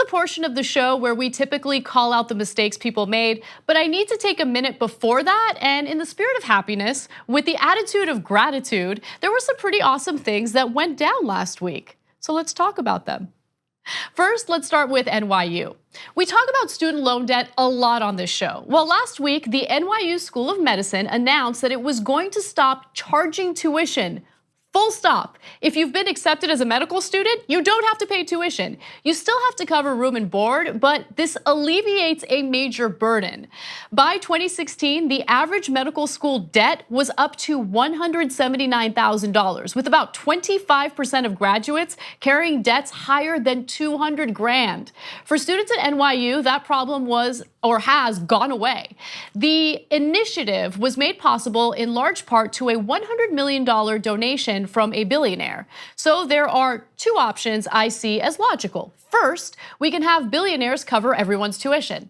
portion of the show where we typically call out the mistakes people made, but I need to take a minute before that, and in the spirit of happiness, with the attitude of gratitude, there were some pretty awesome things that went down last week. So let's talk about them. First, let's start with NYU. We talk about student loan debt a lot on this show. Well, last week, the NYU School of Medicine announced that it was going to stop charging tuition. Full stop. If you've been accepted as a medical student, you don't have to pay tuition. You still have to cover room and board, but this alleviates a major burden. By 2016, the average medical school debt was up to $179,000, with about 25% of graduates carrying debts higher than 200 grand. For students at NYU, that problem was or has gone away. The initiative was made possible in large part to a $100 million donation from a billionaire. So there are two options I see as logical. First, we can have billionaires cover everyone's tuition.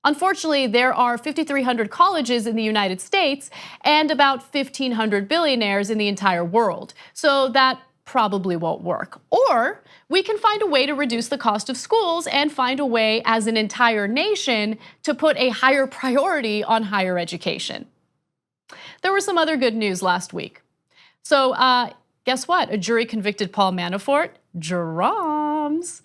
Unfortunately, there are 5,300 colleges in the United States and about 1,500 billionaires in the entire world. So that probably won't work. Or we can find a way to reduce the cost of schools and find a way as an entire nation to put a higher priority on higher education. There was some other good news last week. So guess what? A jury convicted Paul Manafort. Drams.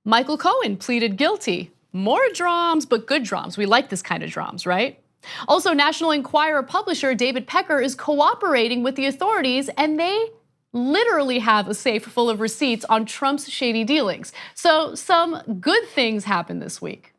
Michael Cohen pleaded guilty. More drams, but good drams. We like this kind of drams, right? Also, National Enquirer publisher David Pecker is cooperating with the authorities, and they literally have a safe full of receipts on Trump's shady dealings. So some good things happened this week.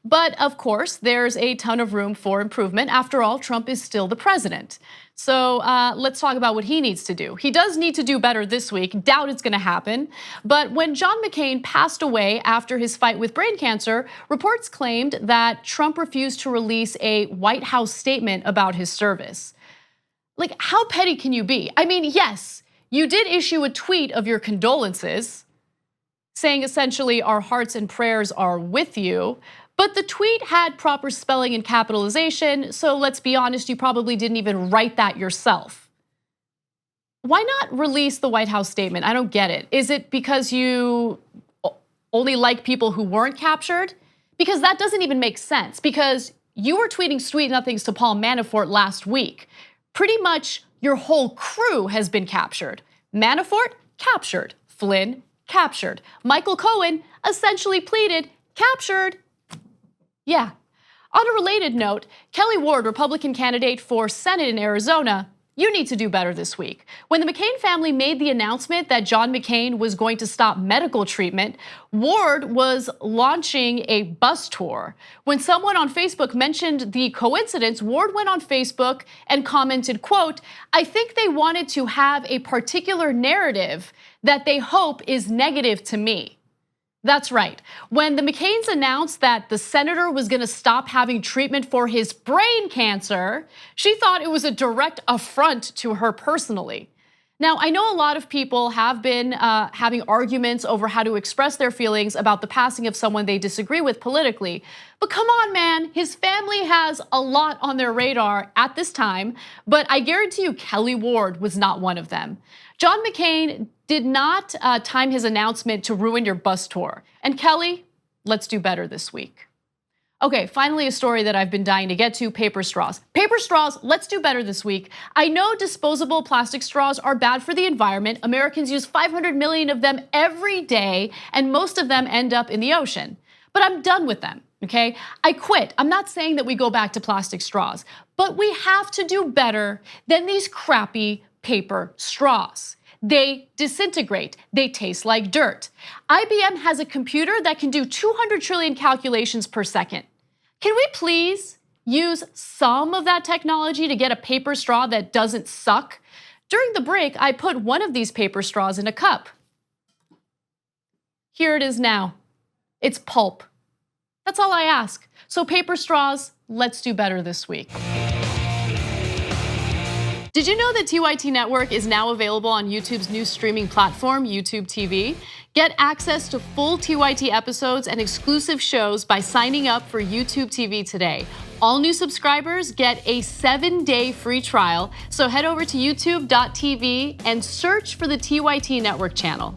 But of course, there's a ton of room for improvement. After all, Trump is still the president. So let's talk about what he needs to do. He does need to do better this week. Doubt it's going to happen. But when John McCain passed away after his fight with brain cancer, reports claimed that Trump refused to release a White House statement about his service. Like, how petty can you be? I mean, yes, you did issue a tweet of your condolences, saying essentially our hearts and prayers are with you. But the tweet had proper spelling and capitalization, so let's be honest, you probably didn't even write that yourself. Why not release the White House statement? I don't get it. Is it because you only like people who weren't captured? Because that doesn't even make sense, because you were tweeting sweet nothings to Paul Manafort last week. Pretty much your whole crew has been captured. Manafort, captured. Flynn, captured. Michael Cohen essentially pleaded, captured. Yeah. On a related note, Kelly Ward, Republican candidate for Senate in Arizona, you need to do better this week. When the McCain family made the announcement that John McCain was going to stop medical treatment, Ward was launching a bus tour. When someone on Facebook mentioned the coincidence, Ward went on Facebook and commented, quote, "I think they wanted to have a particular narrative that they hope is negative to me." That's right. When the McCains announced that the senator was going to stop having treatment for his brain cancer, she thought it was a direct affront to her personally. Now, I know a lot of people have been having arguments over how to express their feelings about the passing of someone they disagree with politically. But come on, man, his family has a lot on their radar at this time, but I guarantee you Kelly Ward was not one of them. John McCain did not time his announcement to ruin your bus tour. And Kelly, let's do better this week. Okay, finally a story that I've been dying to get to, paper straws. Paper straws, let's do better this week. I know disposable plastic straws are bad for the environment. Americans use 500 million of them every day, and most of them end up in the ocean. But I'm done with them, okay? I quit. I'm not saying that we go back to plastic straws, but we have to do better than these crappy paper straws. They disintegrate, they taste like dirt. IBM has a computer that can do 200 trillion calculations per second. Can we please use some of that technology to get a paper straw that doesn't suck? During the break, I put one of these paper straws in a cup. Here it is now. It's pulp. That's all I ask. So paper straws, let's do better this week. Did you know that TYT Network is now available on YouTube's new streaming platform, YouTube TV? Get access to full TYT episodes and exclusive shows by signing up for YouTube TV today. All new subscribers get a 7-day free trial, so head over to youtube.tv and search for the TYT Network channel.